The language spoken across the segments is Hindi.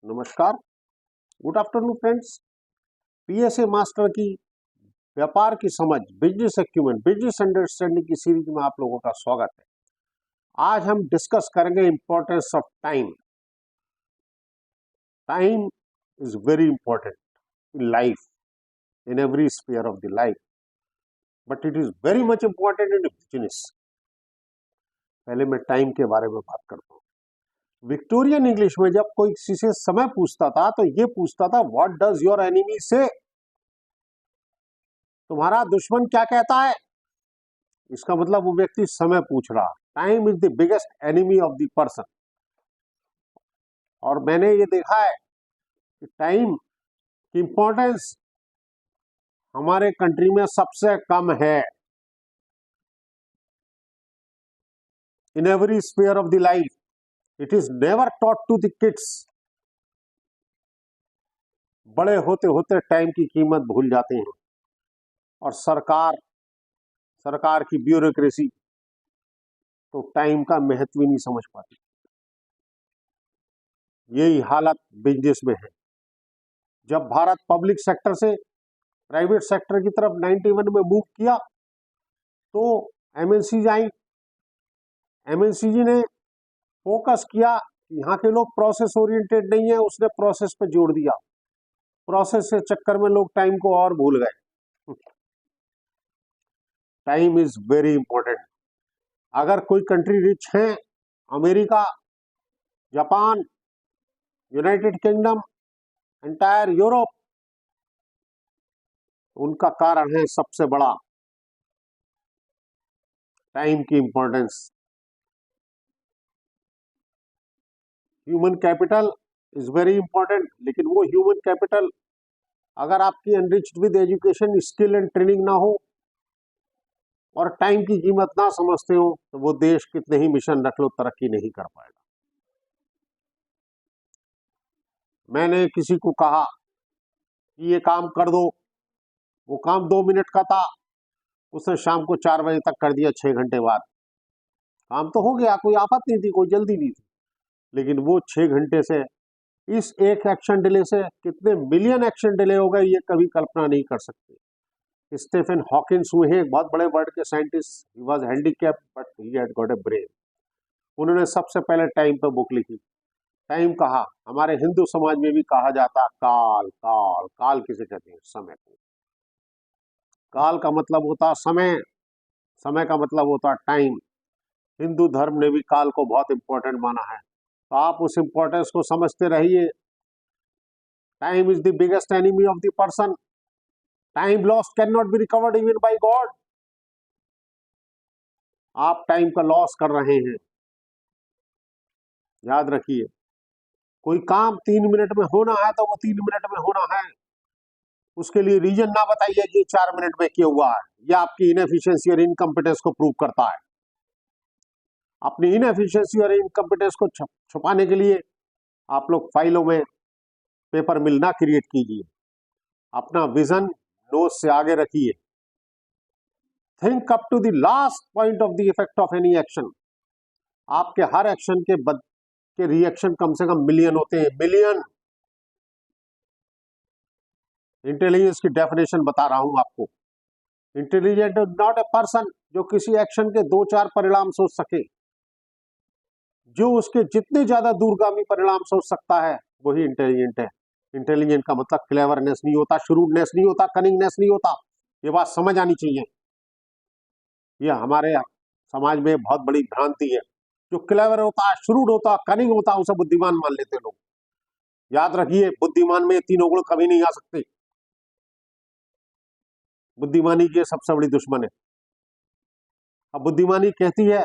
नमस्कार, good afternoon friends. PSA master की व्यापार की समझ, बिजनेस एक्यूमेंट, बिजनेस अंडरस्टैंडिंग की सीरीज में आप लोगों का स्वागत है। आज हम डिस्कस करेंगे importance of time. Time is very important in life, in every sphere of the life, but it is very much important in business. पहले मैं टाइम के बारे में बात करता हूँ। विक्टोरियन इंग्लिश में जब कोई किसी से समय पूछता था तो ये पूछता था, व्हाट डज योर एनिमी से? तुम्हारा दुश्मन क्या कहता है? इसका मतलब वो व्यक्ति समय पूछ रहा। Time is the biggest enemy of the person. और मैंने ये देखा है कि टाइम की इंपॉर्टेंस हमारे कंट्री में सबसे कम है। In every sphere of the life it is never taught to the kids. बड़े होते होते टाइम की कीमत भूल जाते हैं और सरकार की ब्यूरोक्रेसी तो टाइम का महत्व ही नहीं समझ पाती। यही हालत बिजनेस में है। जब भारत पब्लिक सेक्टर से प्राइवेट सेक्टर की तरफ 91 में मूव किया तो एमएनसी आई। एमएनसी जी ने फोकस किया, यहाँ के लोग प्रोसेस ओरिएंटेड नहीं है, उसने प्रोसेस पे जोड़ दिया। प्रोसेस के चक्कर में लोग टाइम को और भूल गए। Time is very important. अगर कोई कंट्री रिच है, America, Japan, United kingdom, entire Europe, उनका कारण है सबसे बड़ा टाइम की importance. Human capital is very important, लेकिन वो ह्यूमन कैपिटल अगर आपकी enriched with education, skill and training ना हो और टाइम की कीमत ना समझते हो तो वो देश कितने ही मिशन रख लो तरक्की नहीं कर पाएगा। मैंने किसी को कहा कि ये काम कर दो, वो काम 2 मिनट का था, उसने शाम को 4 बजे तक कर दिया, 6 घंटे बाद। काम तो हो गया, कोई आफत नहीं थी, कोई जल्दी नहीं थी, लेकिन वो 6 घंटे से, इस एक एक्शन डिले से कितने मिलियन एक्शन डिले हो गए ये कभी कल्पना नहीं कर सकते। स्टीफन हॉकिंस हुए हैं, एक बहुत बड़े वर्ल्ड के scientist. He was handicapped but he had got a brain. उन्होंने सबसे पहले टाइम पे बुक लिखी। टाइम कहा, हमारे हिंदू समाज में भी कहा जाता काल। काल काल किसे कहते हैं? समय को। काल का मतलब होता समय, समय का मतलब होता टाइम। हिंदू धर्म ने भी काल को बहुत इंपॉर्टेंट माना है, तो आप उस इंपॉर्टेंस को समझते रहिए। Time is the biggest enemy of the person. Time lost can not be recovered even bye God. आप टाइम का लॉस कर रहे हैं, याद रखिए। कोई काम 3 मिनट में होना है तो वो 3 मिनट में होना है। उसके लिए रीजन ना बताइए कि 4 मिनट में क्यों हुआ है। यह आपकी इनएफिशिएंसी और इनकम्पिटेंस को प्रूव करता है। अपनी इनएफिशिएंसी और इनकम्पिटेंस को छुपाने के लिए आप लोग फाइलों में पेपर मिल ना क्रिएट कीजिए। अपना विजन नोज से आगे रखिए। Think up to the last point of the effect of any action. आपके हर एक्शन के रिएक्शन कम से कम मिलियन होते हैं, मिलियन। इंटेलिजेंस की डेफिनेशन बता रहा हूं आपको। Intelligent is not a person जो किसी एक्शन के 2-4 परिणाम सोच सके। जो उसके जितने ज्यादा दूरगामी परिणाम सोच सकता है वही इंटेलिजेंट है। इंटेलिजेंट का मतलब क्लेवरनेस नहीं होता, श्रूडनेस नहीं होता, कनिंगनेस नहीं होता। ये बात समझ आनी चाहिए। ये हमारे समाज में बहुत बड़ी भ्रांति है। जो क्लेवर होता है, श्रूड होता है, कनिंग होता है, उसे बुद्धिमान मान लेते हैं लोग। याद रखिए, बुद्धिमान में तीनों गुण कभी नहीं आ सकते। बुद्धिमानी की सबसे बड़ी दुश्मन है। अब बुद्धिमानी कहती है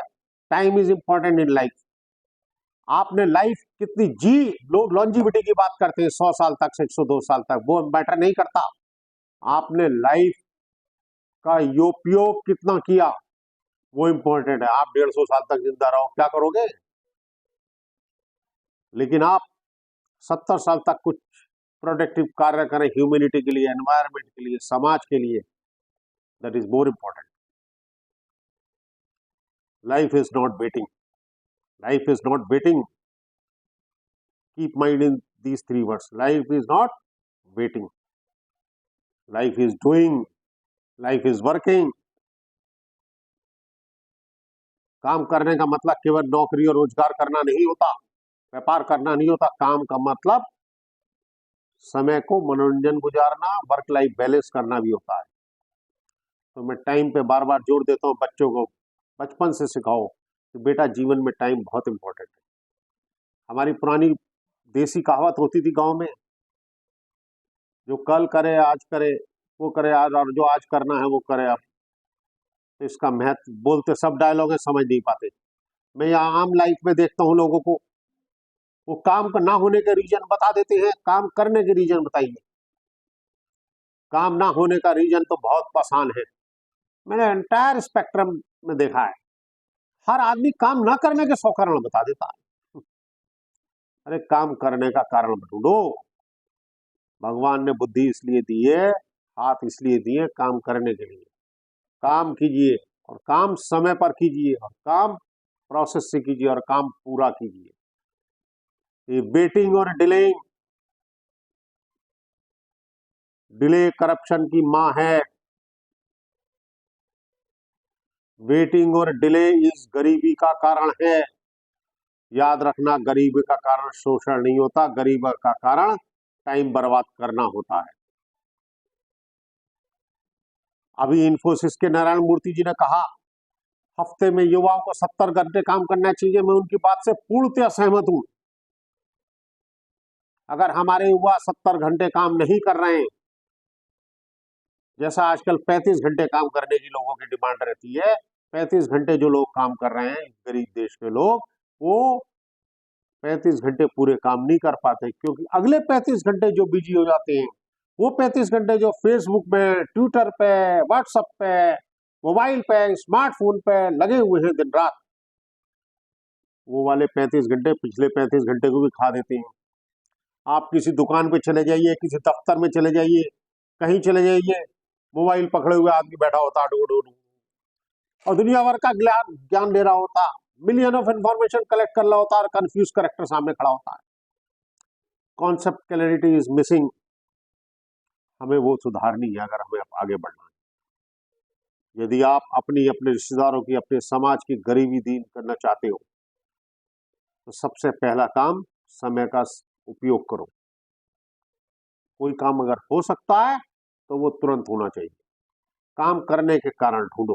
time is important in life. आपने लाइफ कितनी जी, लोग लॉन्जिविटी की बात करते हैं, 100 साल तक से 102 साल तक, वो मैटर नहीं करता। आपने लाइफ का उपयोग कितना किया वो इंपॉर्टेंट है। आप 150 साल तक जिंदा रहो, क्या करोगे? लेकिन आप 70 साल तक कुछ प्रोडक्टिव कार्य करें, ह्यूमैनिटी के लिए, एनवायरमेंट के लिए, समाज के लिए। That is more important. Life is not waiting. Life is not waiting. Keep mind in these three words. Life is not waiting. Life is doing. Life is working. काम करने का मतलब केवल नौकरी और रोजगार करना नहीं होता, व्यापार करना नहीं होता। काम का मतलब समय को मनोरंजन गुजारना, वर्क लाइफ बैलेंस करना भी होता है। तो मैं टाइम पे बार बार जोर देता हूँ, बच्चों को बचपन से सिखाओ कि बेटा जीवन में टाइम बहुत इंपॉर्टेंट है। हमारी पुरानी देसी कहावत होती थी गांव में, जो कल करे आज करे वो करे आज, और जो आज करना है वो करे अब। तो इसका महत्व बोलते सब डायलॉग है, समझ नहीं पाते। मैं यहाँ आम लाइफ में देखता हूँ लोगों को, वो काम का ना होने के रीजन बता देते हैं, काम करने के रीजन बताइए। काम ना होने का रीजन तो बहुत आसान है, मैंने एंटायर स्पेक्ट्रम में देखा है। हर आदमी काम ना करने के 100 कारण बता देता है। अरे काम करने का कारण ढूंढो। भगवान ने बुद्धि इसलिए दी है, हाथ इसलिए दिए काम करने के लिए। काम कीजिए और काम समय पर कीजिए और काम प्रोसेस से कीजिए और काम पूरा कीजिए। ये वेटिंग और डिलेइंग, डिले करप्शन की मां है। वेटिंग और डिले इस गरीबी का कारण है। याद रखना, गरीबी का कारण शोषण नहीं होता, गरीबी का कारण टाइम बर्बाद करना होता है। अभी इन्फोसिस के नारायण मूर्ति जी ने कहा हफ्ते में युवाओं को 70 घंटे काम करना चाहिए। मैं उनकी बात से पूर्णतः सहमत हूं। अगर हमारे युवा 70 घंटे काम नहीं कर रहे हैं, जैसा आजकल 35 घंटे काम करने की लोगों की डिमांड रहती है, 35 घंटे जो लोग काम कर रहे हैं गरीब देश के लोग, वो 35 घंटे पूरे काम नहीं कर पाते, क्योंकि अगले 35 घंटे जो बिजी हो जाते हैं, वो 35 घंटे जो फेसबुक पे, ट्विटर पे, व्हाट्सएप पे, मोबाइल पे, स्मार्टफोन पे लगे हुए हैं दिन रात, वो वाले 35 घंटे पिछले 35 घंटे को भी खा देते हैं। आप किसी दुकान पे चले जाइए, किसी दफ्तर में चले जाइए, कहीं चले जाइए, मोबाइल पकड़े हुए आदमी बैठा होता डो और दुनिया भर का ज्ञान ले रहा होता, मिलियन ऑफ इंफॉर्मेशन कलेक्ट कर रहा होता और कंफ्यूज करेक्टर सामने खड़ा होता है। Concept clarity is missing. हमें वो सुधारनी है अगर हमें आगे बढ़ना है। यदि आप अपने रिश्तेदारों की, अपने समाज की गरीबी दूर करना चाहते हो, तो सबसे पहला काम समय का उपयोग करो। कोई काम अगर हो सकता है तो वो तुरंत होना चाहिए। काम करने के कारण ढूंढो,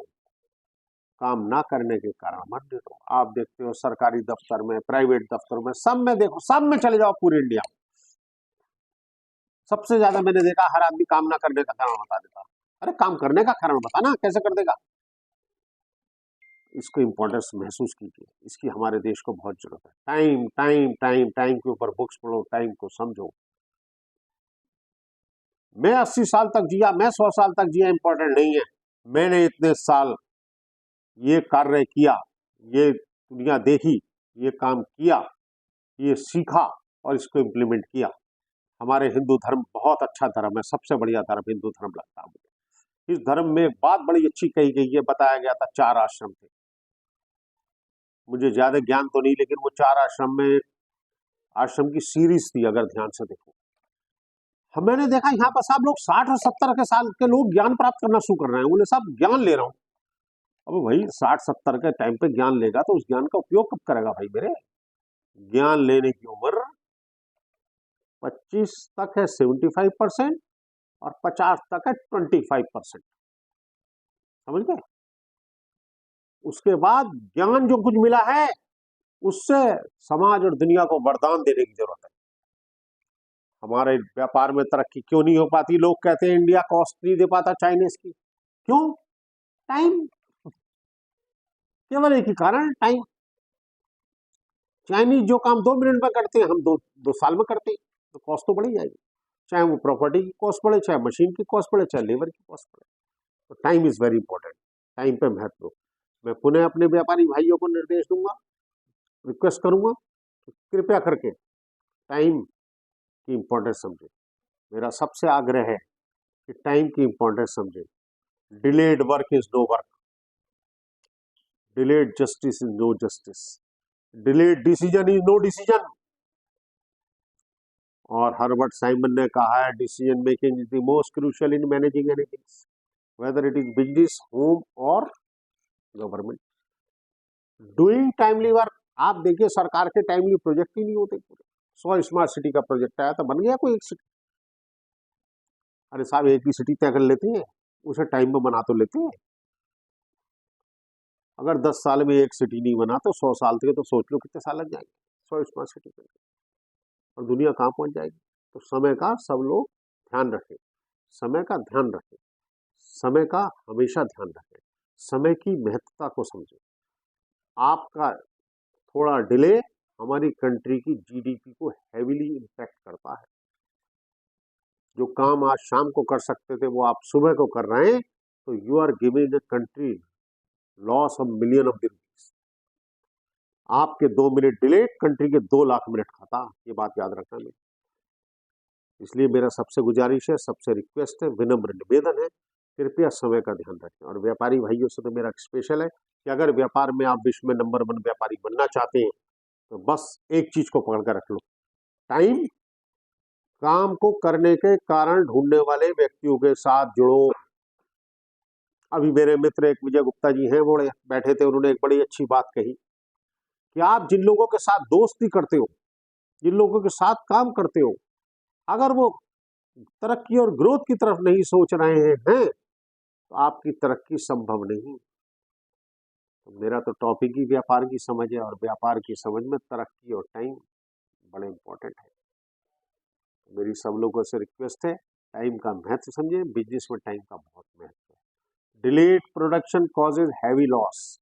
काम ना करने के कारण मत ढूंढो। आप देखते हो सरकारी दफ्तर में, प्राइवेट दफ्तर में, सब में देखो, सब में चले जाओ पूरे इंडिया में, सबसे ज्यादा मैंने देखा हर आदमी काम ना करने का कारण बता देता। अरे काम करने का कारण बता ना, कैसे कर देगा। इसको इंपॉर्टेंस महसूस कीजिए, इसकी हमारे देश को बहुत जरूरत है। टाइम टाइम टाइम टाइम के ऊपर बुक्स पढ़ो, टाइम को समझो। मैं 80 साल तक जिया, मैं 100 साल तक जिया, इंपॉर्टेंट नहीं है। मैंने इतने साल ये कार्य किया, ये दुनिया देखी, ये काम किया, ये सीखा और इसको इम्प्लीमेंट किया। हमारे हिंदू धर्म बहुत अच्छा धर्म है, सबसे बढ़िया धर्म हिंदू धर्म लगता है मुझे। इस धर्म में एक बात बड़ी अच्छी कही गई है, बताया गया था 4 आश्रम थे। मुझे ज्यादा ज्ञान तो नहीं, लेकिन वो 4 आश्रम में आश्रम की सीरीज थी, अगर ध्यान से देखो। मैंने देखा यहाँ पर सब लोग 60 और 70 के साल के लोग ज्ञान प्राप्त करना शुरू कर रहे हैं, बोले साहब ज्ञान ले रहा हूँ। अब भाई 60-70 के टाइम पे ज्ञान लेगा तो उस ज्ञान का उपयोग कब करेगा भाई मेरे। ज्ञान लेने की उम्र 25 तक है 75% और 50 तक है 25%, समझ गए। उसके बाद ज्ञान जो कुछ मिला है उससे समाज और दुनिया को वरदान देने की जरूरत है। हमारे व्यापार में तरक्की क्यों नहीं हो पाती। लोग कहते हैं इंडिया कॉस्ट नहीं दे पाता चाइनीज की, क्यों? टाइम, केवल एक ही कारण, टाइम। चाइनीज जो काम 2 मिनट में करते हैं, हम 2 साल में करते हैं, तो कॉस्ट तो बढ़ी जाएगी। चाहे वो प्रॉपर्टी की कॉस्ट बढ़े, चाहे मशीन की कॉस्ट बढ़े, चाहे लेबर की कॉस्ट बढ़े। तो time is very important, time पे महत्व दो। मैं पुनः अपने व्यापारी भाइयों को निर्देश दूंगा, रिक्वेस्ट करूंगा कि कृपया करके टाइम की इंपॉर्टेंस समझे। मेरा सबसे आग्रह है कि टाइम की इंपॉर्टेंस समझे। Delayed work is no work, delayed justice is no justice, delayed decision is no decision. और हर्बर्ट साइमन ने कहा है decision making is the most crucial in managing anything, whether it is business, home और गवर्नमेंट। डूइंग टाइमली वर्क, आप देखिए सरकार के टाइमली प्रोजेक्ट ही नहीं होते पूरे। 100 स्मार्ट सिटी का प्रोजेक्ट आया तो बन गया कोई एक सिटी। अरे साहब एक ही सिटी तय कर लेते हैं, उसे टाइम में बना तो लेते हैं। अगर 10 साल में एक सिटी नहीं बना तो 100 साल तक तो सोच लो कितने साल लग जाएंगे 100 स्मार्ट सिटी के लिए, और दुनिया कहाँ पहुंच जाएगी। तो समय का सब लोग ध्यान रखें, समय का ध्यान रखें, समय का हमेशा ध्यान रखें, समय की महत्वता को समझें। आपका थोड़ा डिले हमारी कंट्री की जीडीपी को हैवीली इम्पैक्ट करता है। जो काम आज शाम को कर सकते थे वो आप सुबह को कर रहे हैं, तो you are giving a country loss of million of rupees. आपके 2 मिनट डिले कंट्री के 2 लाख मिनट खाता, ये बात याद रखना मेरी। इसलिए मेरा सबसे गुजारिश है, सबसे रिक्वेस्ट है, विनम्र निवेदन है, कृपया समय का ध्यान रखें। और व्यापारी भाइयों से तो मेरा स्पेशल है कि अगर व्यापार में आप विश्व में नंबर 1 व्यापारी बनना चाहते हैं तो बस एक चीज को पकड़ कर रख लो, टाइम। काम को करने के कारण ढूंढने वाले व्यक्तियों के साथ जुड़ो। अभी मेरे मित्र एक विजय गुप्ता जी हैं, वो बैठे थे, उन्होंने एक बड़ी अच्छी बात कही कि आप जिन लोगों के साथ दोस्ती करते हो, जिन लोगों के साथ काम करते हो, अगर वो तरक्की और ग्रोथ की तरफ नहीं सोच रहे हैं तो आपकी तरक्की संभव नहीं। तो मेरा तो टॉपिक ही व्यापार की समझ है, और व्यापार की समझ में तरक्की और टाइम बड़े इंपॉर्टेंट है। मेरी सब लोगों से रिक्वेस्ट है, टाइम का महत्व समझें, बिजनेस में टाइम का बहुत महत्व है। Delayed production causes heavy loss,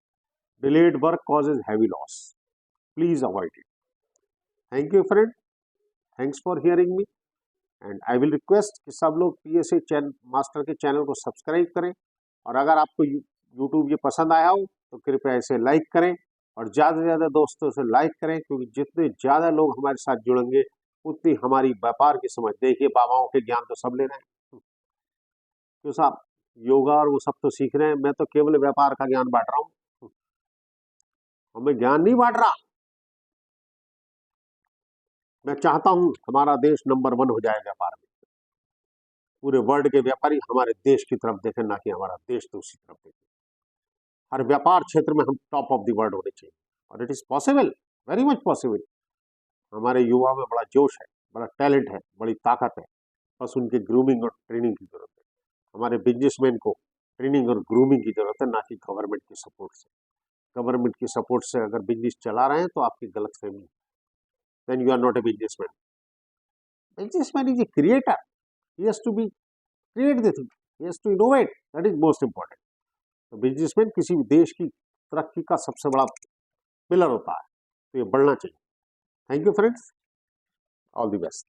delayed work causes heavy loss, please avoid it. Thank you friend, thanks for hearing me, and I will request कि सब लोग पीएसए मास्टर के चैनल को सब्सक्राइब करें, और अगर आपको यूट्यूब ये पसंद आया हो तो कृपया इसे लाइक करें, और ज़्यादा से ज़्यादा दोस्तों से लाइक करें, क्योंकि जितने ज़्यादा लोग हमारे साथ जुड़ेंगे उतनी हमारी व्यापार की समझ। देखिए बाबाओं के ज्ञान तो सब ले रहे हैं, क्यों साहब, योगा और वो सब तो सीख रहे हैं, मैं तो केवल व्यापार का ज्ञान बांट रहा हूँ, हमें ज्ञान नहीं बांट रहा। मैं चाहता हूं हमारा देश नंबर 1 हो जाए व्यापार में, पूरे वर्ल्ड के व्यापारी हमारे देश की तरफ देखें, ना कि हमारा देश दूसरी तरफ देखे। हर व्यापार क्षेत्र में हम टॉप ऑफ द वर्ल्ड होने चाहिए, और it is possible, very much possible. हमारे युवा में बड़ा जोश है, बड़ा टैलेंट है, बड़ी ताकत है, बस उनकी ग्रूमिंग और ट्रेनिंग की जरूरत है। हमारे बिजनेसमैन को ट्रेनिंग और ग्रूमिंग की जरूरत है, ना कि गवर्नमेंट की सपोर्ट से। गवर्नमेंट की सपोर्ट से अगर बिजनेस चला रहे हैं तो आपकी गलतफहमी, then you are not a businessman. Businessman is a creator, he has to be create the thing, he has to innovate, that is most important. तो बिजनेसमैन किसी भी देश की तरक्की का सबसे बड़ा पिलर होता है, तो ये बढ़ना चाहिए। Thank you friends, all the best.